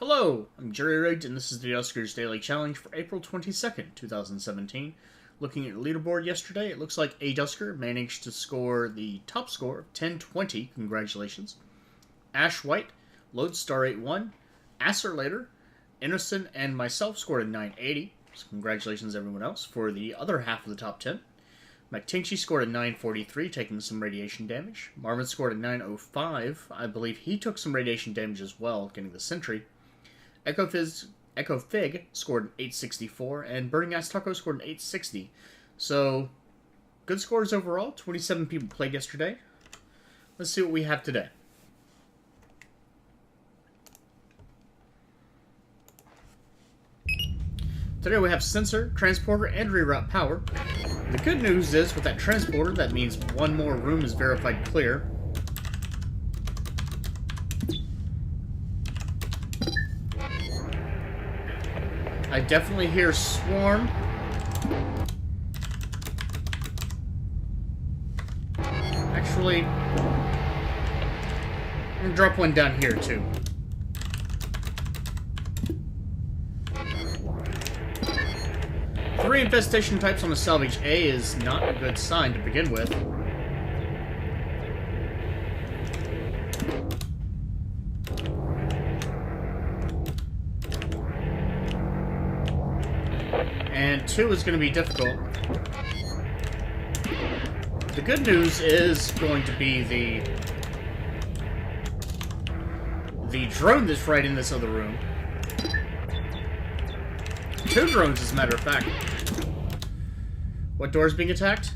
Hello, I'm Jerry Rigged, and this is the Duskers Daily Challenge for April 22nd, 2017. Looking at the leaderboard yesterday, it looks like a Dusker managed to score the top score of 1020, congratulations. Ash White, Lodestar 81, Asser later, Innocent, and myself scored a 980, so congratulations everyone else for the other half of the top 10. McTinchy scored a 943, taking some radiation damage. Marvin scored a 905. I believe he took some radiation damage as well, getting the Sentry. Echo Fig scored an 864, and Burning Ass Taco scored an 860. So, good scores overall. 27 people played yesterday. Let's see what we have today. Today we have Sensor, Transporter, and Reroute Power. The good news is, with that Transporter, that means one more room is verified clear. I definitely hear Swarm. Actually, I'm gonna drop one down here too. Three infestation types on a salvage A is not a good sign to begin with. And 2 is going to be difficult. The good news is going to be the drone that's right in this other room. 2 drones, as a matter of fact. What door is being attacked?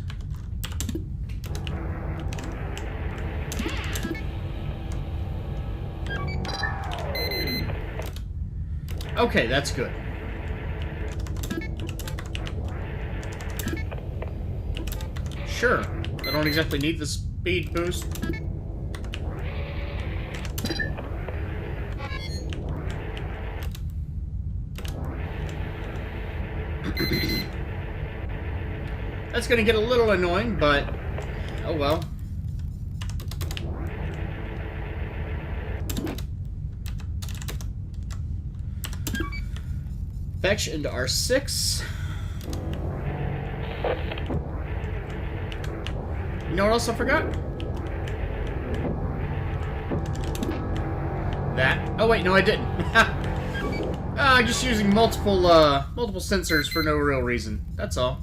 Okay, that's good. Sure, I don't exactly need the speed boost. That's gonna get a little annoying, but oh well. Fetch into R6. You know what else I forgot? That. Oh wait, no I didn't. Just using multiple sensors for no real reason. That's all.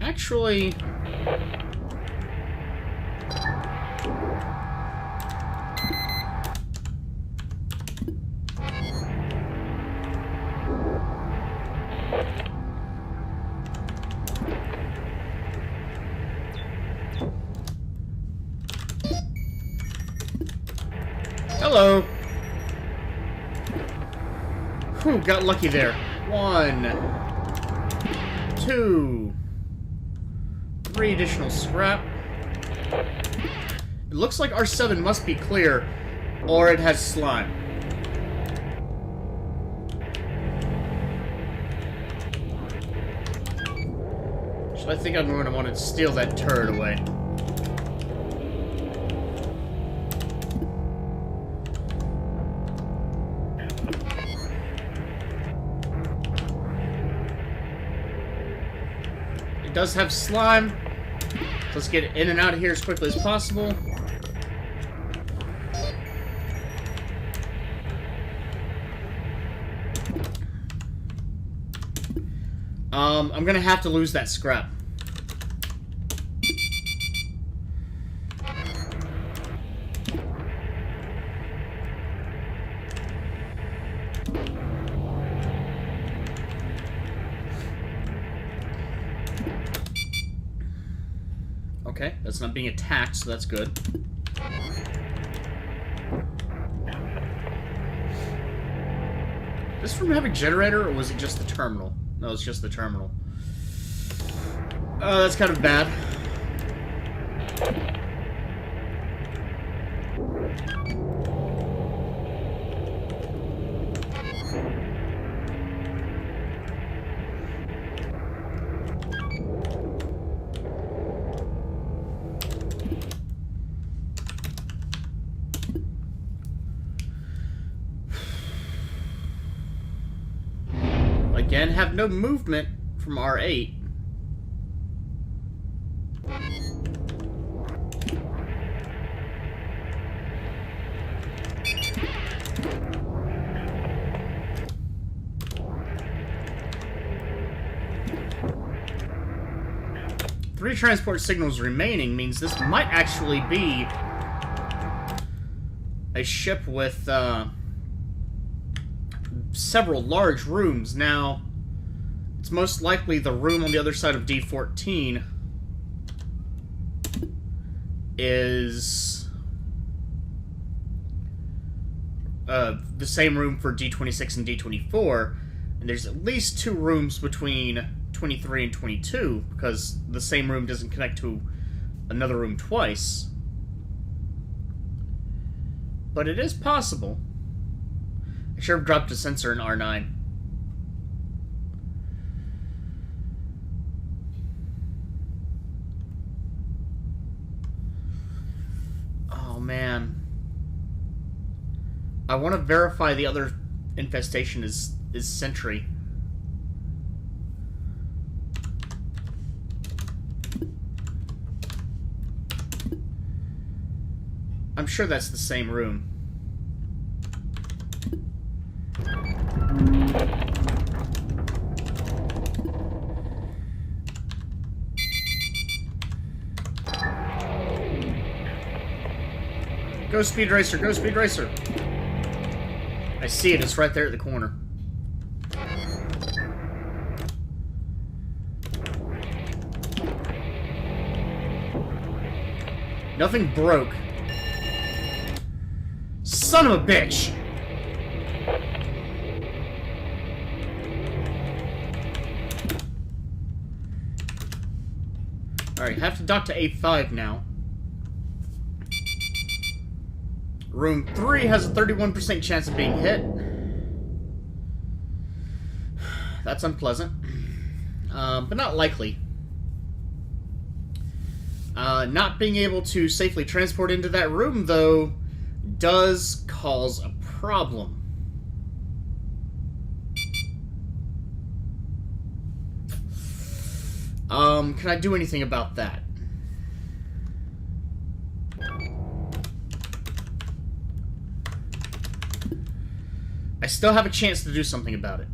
Actually, hello. Whew, got lucky there. 1, 2, 3 additional scrap. It looks like R7 must be clear, or it has slime. So I think I'm going to want to steal that turret away. It does have slime. So let's get in and out of here as quickly as possible. I'm gonna have to lose that scrap. Okay, that's not being attacked, so that's good. Does this room have a generator, or was it just the terminal? No, it's just the terminal. That's kind of bad. Again, have no movement from R8. Three transport signals remaining means this might actually be a ship with several large rooms. Now, it's most likely the room on the other side of D14 is the same room for D26 and D24, and there's at least two rooms between 23 and 22, because the same room doesn't connect to another room twice. But it is possible. I should have dropped a sensor in R9. Oh, man. I want to verify the other infestation is Sentry. I'm sure that's the same room. Go Speed Racer, go Speed Racer! I see it, it's right there at the corner. Nothing broke. Son of a bitch! Alright, have to dock to A5 now. Room 3 has a 31% chance of being hit. That's unpleasant. But not likely. Not being able to safely transport into that room, though, does cause a problem. Can I do anything about that? I still have a chance to do something about it.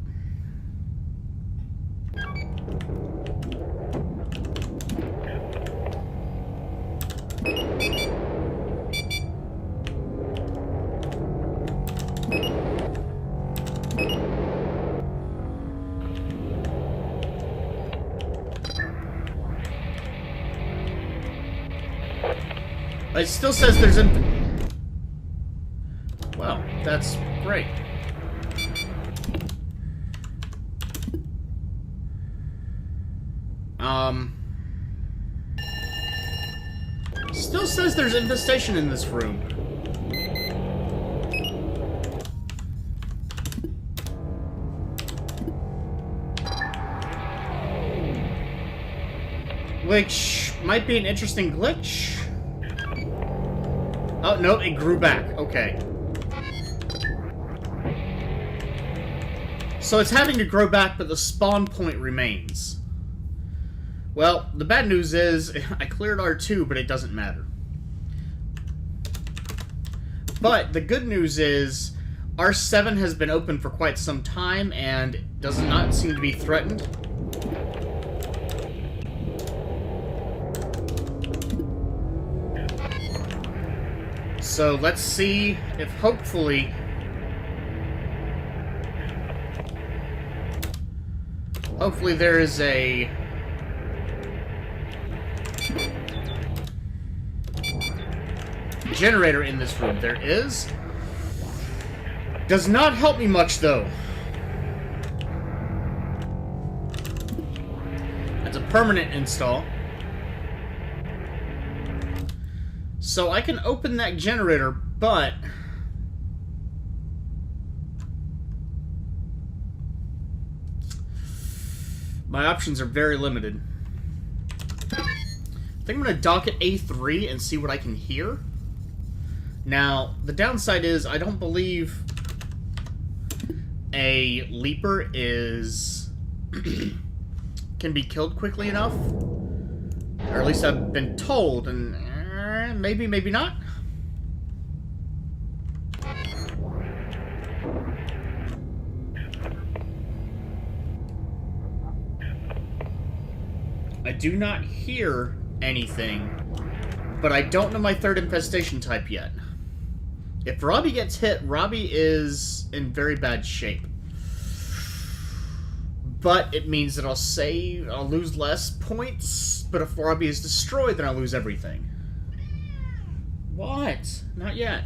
It still says there's Well, that's great. Still says there's infestation in this room. Which might be an interesting glitch. Oh, no, it grew back. Okay. So it's having to grow back, but the spawn point remains. Well, the bad news is, I cleared R2, but it doesn't matter. But the good news is, R7 has been open for quite some time, and does not seem to be threatened. So let's see if hopefully there is a generator in this room. There is. Does not help me much though. That's a permanent install. So I can open that generator, but my options are very limited. I think I'm going to dock at A3 and see what I can hear. Now, the downside is I don't believe a leaper is can be killed quickly enough. Or at least I've been told, and maybe, maybe not. I do not hear anything, but I don't know my third infestation type yet. If Robbie gets hit, Robbie is in very bad shape. But it means that I'll lose less points, but if Robbie is destroyed, then I'll lose everything. What? Not yet.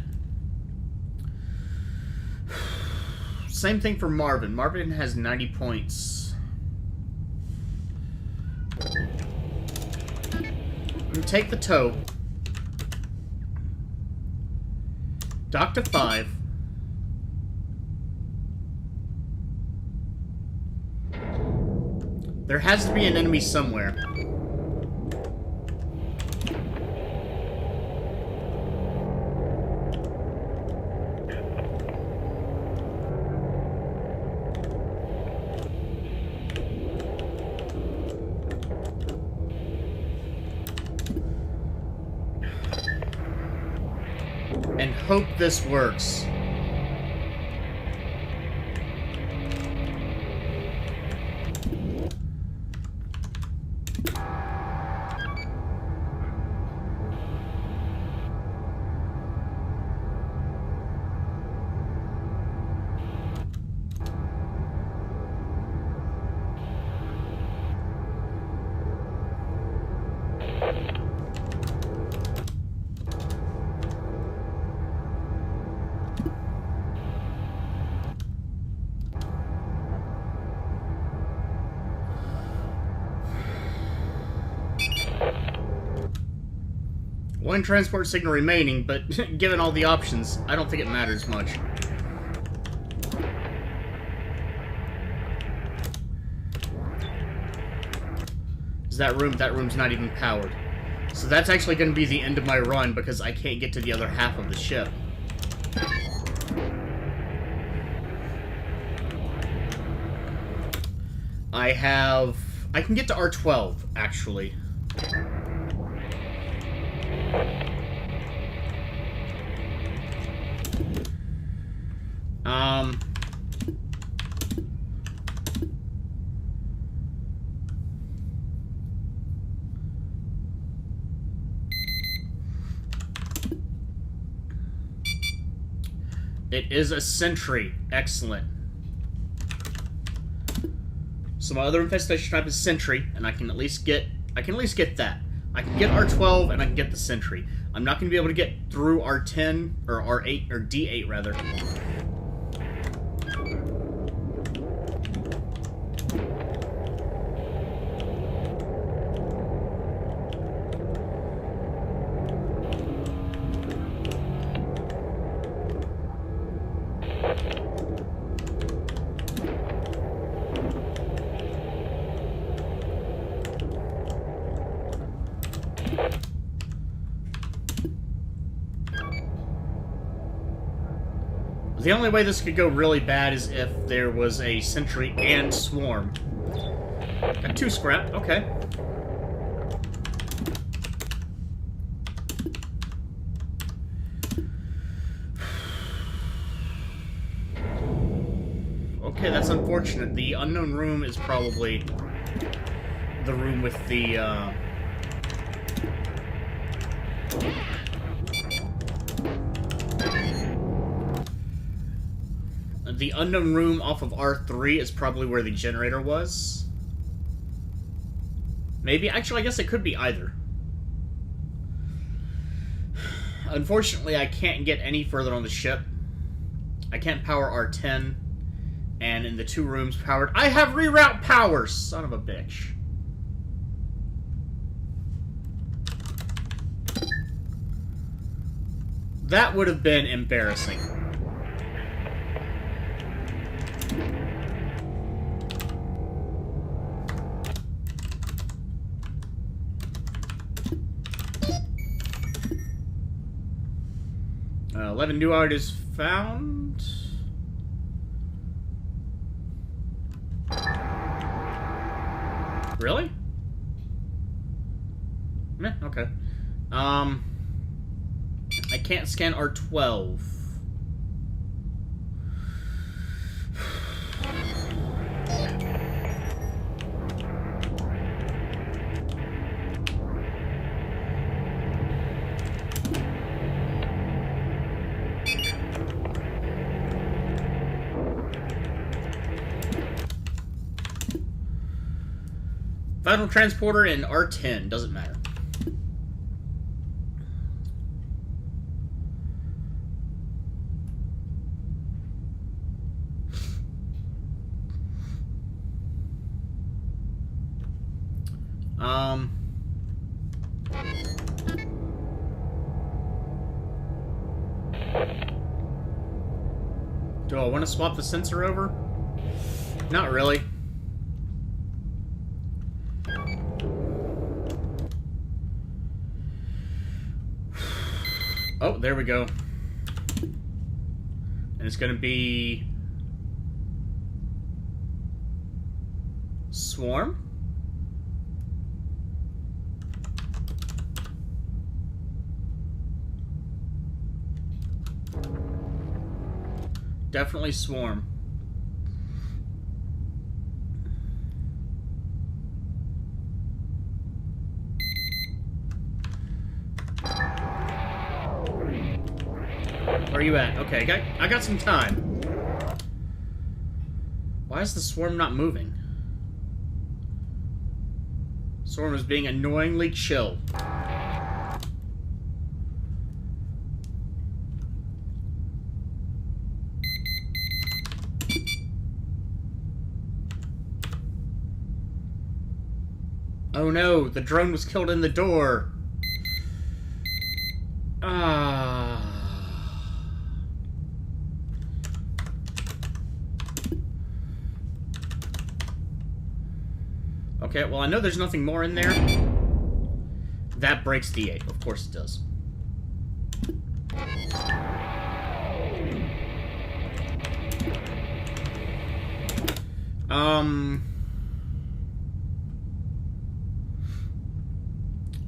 Same thing for Marvin. Marvin has 90 points. I'm gonna take the tow. Dock to 5. There has to be an enemy somewhere. And hope this works. One transport signal remaining, but given all the options, I don't think it matters much. That room's not even powered. So that's actually going to be the end of my run because I can't get to the other half of the ship. I can get to R12, actually. It is a sentry. Excellent. So my other infestation type is sentry, and I can at least get that. I can get R12 and I can get the sentry. I'm not going to be able to get through R10 or R8 or D8 rather. The only way this could go really bad is if there was a sentry and swarm. Got 2 scrap, okay. Okay, that's unfortunate. The unknown room is probably the room with the, the unknown room off of R3 is probably where the generator was. Maybe. Actually, I guess it could be either. Unfortunately, I can't get any further on the ship. I can't power R10. And in the 2 rooms powered... I have reroute powers! Son of a bitch. That would have been embarrassing. Uh, 11 new artists found. Really? Meh, okay. I can't scan R12. Final transporter in R10, doesn't matter. Do I want to swap the sensor over? Not really. Oh, there we go. And it's going to be Swarm. Definitely Swarm. Where are you at? Okay, I got some time. Why is the Swarm not moving? Swarm is being annoyingly chill. Oh no, the drone was killed in the door. Okay, well I know there's nothing more in there. That breaks D8. Of course it does.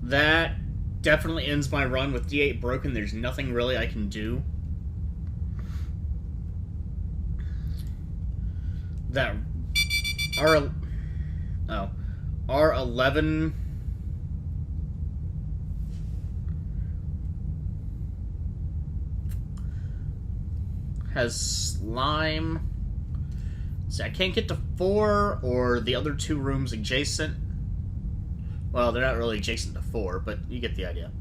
That definitely ends my run with D8 broken. There's nothing really I can do. That R11 has slime. See, I can't get to 4 or the other 2 rooms adjacent. Well, they're not really adjacent to 4, but you get the idea.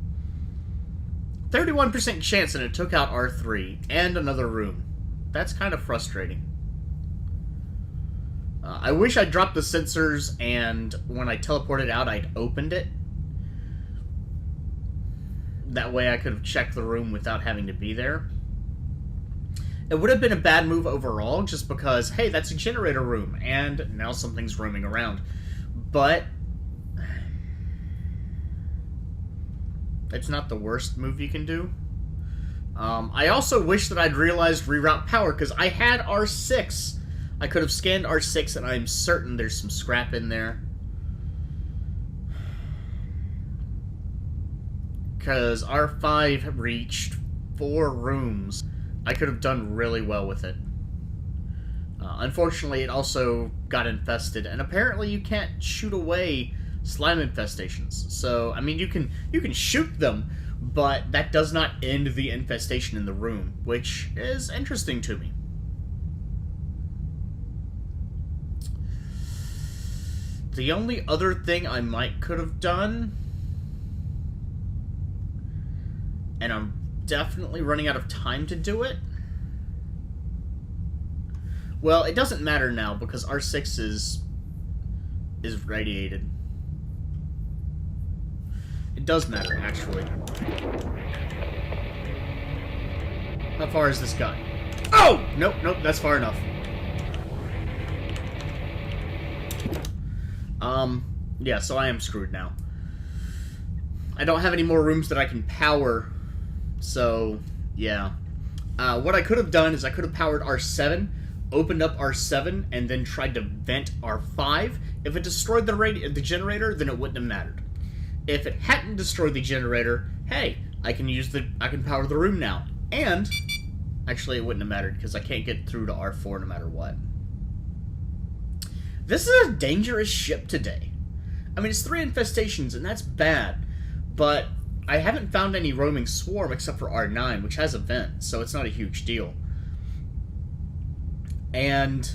31% chance, and it took out R3 and another room. That's kind of frustrating. I wish I'd dropped the sensors, and when I teleported out, I'd opened it. That way I could have checked the room without having to be there. It would have been a bad move overall, just because, hey, that's a generator room, and now something's roaming around. But it's not the worst move you can do. I also wish that I'd realized reroute power, because I had R6. I could have scanned R6, and I'm certain there's some scrap in there. Because R5 reached 4 rooms. I could have done really well with it. Unfortunately, it also got infested, and apparently you can't shoot away slime infestations. So, I mean, you can shoot them, but that does not end the infestation in the room, which is interesting to me. The only other thing I could have done, and I'm definitely running out of time to do it. Well, it doesn't matter now because R6 is radiated. It does matter, actually. How far is this guy? Oh! Nope, nope, that's far enough. Yeah, so I am screwed now. I don't have any more rooms that I can power, so, yeah. What I could have done is I could have powered R7, opened up R7, and then tried to vent R5. If it destroyed the generator, then it wouldn't have mattered. If it hadn't destroyed the generator, hey, I can power the room now. And, actually it wouldn't have mattered, because I can't get through to R4 no matter what. This is a dangerous ship today. I mean, it's 3 infestations, and that's bad. But I haven't found any roaming swarm except for R9, which has a vent, so it's not a huge deal. And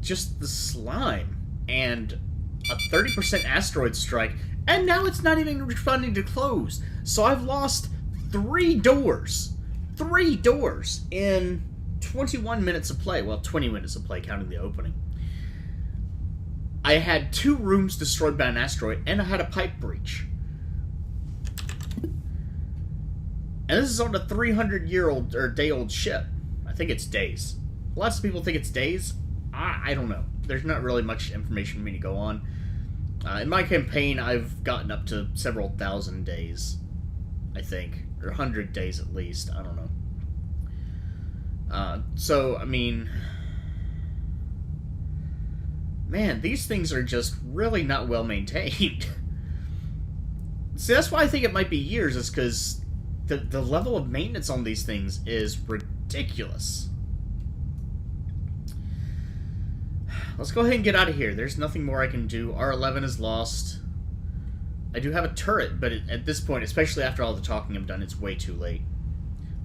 just the slime and a 30% asteroid strike, and now it's not even responding to close. So I've lost 3 doors. 3 doors in 21 minutes of play. Well, 20 minutes of play, counting the opening. I had 2 rooms destroyed by an asteroid, and I had a pipe breach. And this is on a 300-year-old, or day-old ship. I think it's days. Lots of people think it's days. I don't know. There's not really much information for me to go on. In my campaign, I've gotten up to several thousand days, I think. Or 100 days at least. I don't know. So, I mean... Man, these things are just really not well maintained. See, that's why I think it might be years, is because the level of maintenance on these things is ridiculous. Let's go ahead and get out of here. There's nothing more I can do. R11 is lost. I do have a turret, but at this point, especially after all the talking I've done, it's way too late.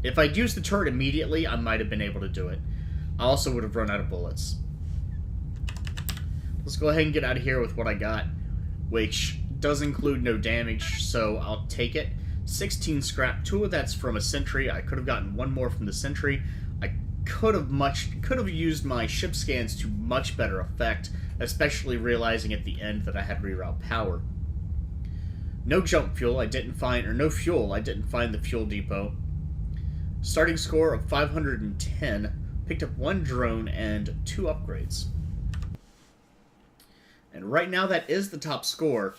If I'd used the turret immediately, I might have been able to do it. I also would have run out of bullets. Let's go ahead and get out of here with what I got, which does include no damage, so I'll take it. 16 scrap, 2 of that's from a sentry. I could have gotten 1 more from the sentry. I could have used my ship scans to much better effect, especially realizing at the end that I had reroute power. No jump fuel, I didn't find, or no fuel, I didn't find the fuel depot. Starting score of 510, picked up 1 drone and 2 upgrades. And right now, that is the top score.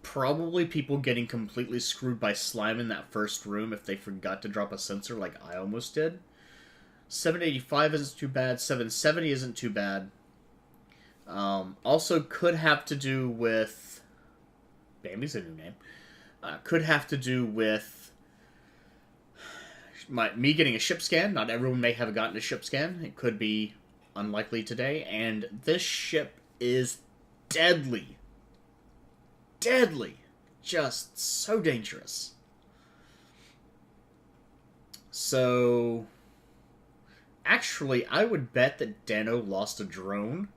Probably people getting completely screwed by slime in that first room if they forgot to drop a sensor like I almost did. 785 isn't too bad. 770 isn't too bad. Also could have to do with... Bambi's a new name. Could have to do with me getting a ship scan. Not everyone may have gotten a ship scan. It could be unlikely today. And this ship is... deadly. Deadly. Just so dangerous. So, actually, I would bet that Dano lost a drone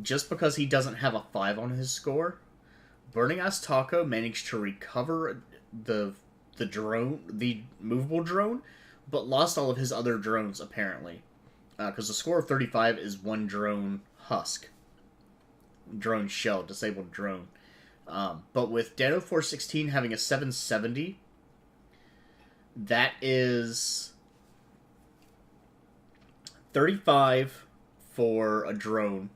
just because he doesn't have a 5 on his score. Burning Ass Taco managed to recover the drone, the movable drone, but lost all of his other drones, apparently. Because the score of 35 is 1 drone husk. Drone shell, disabled drone. But with Dano 416 having a 770, that is 35 for a drone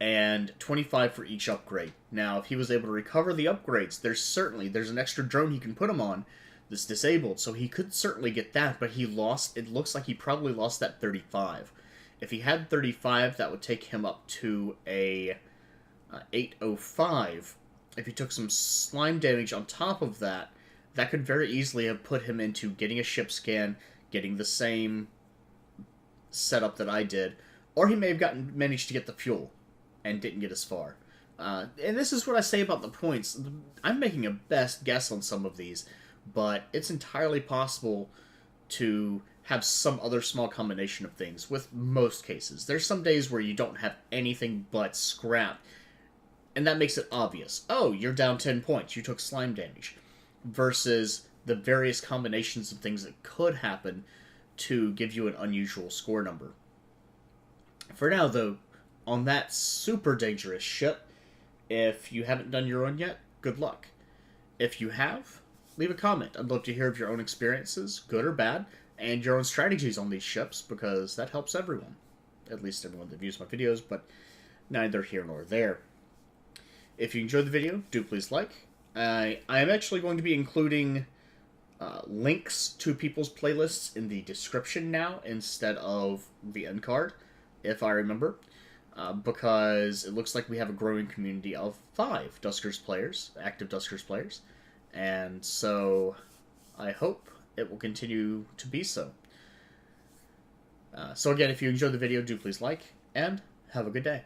and 25 for each upgrade. Now, if he was able to recover the upgrades, there's an extra drone he can put him on that's disabled, so he could certainly get that, but it looks like he probably lost that 35. If he had 35, that would take him up to a 805. If he took some slime damage on top of that, that could very easily have put him into getting a ship scan, getting the same setup that I did, or he may have managed to get the fuel and didn't get as far. And this is what I say about the points. I'm making a best guess on some of these, but it's entirely possible to have some other small combination of things with most cases. There's some days where you don't have anything but scrap, and that makes it obvious. Oh, you're down 10 points. You took slime damage. Versus the various combinations of things that could happen to give you an unusual score number. For now, though, on that super dangerous ship, if you haven't done your own yet, good luck. If you have, leave a comment. I'd love to hear of your own experiences, good or bad, and your own strategies on these ships, because that helps everyone. At least everyone that views my videos, but neither here nor there. If you enjoyed the video, do please like. I am actually going to be including links to people's playlists in the description now instead of the end card, if I remember, because it looks like we have a growing community of 5 Duskers players, active Duskers players, and so I hope it will continue to be so. So again, if you enjoyed the video, do please like, and have a good day.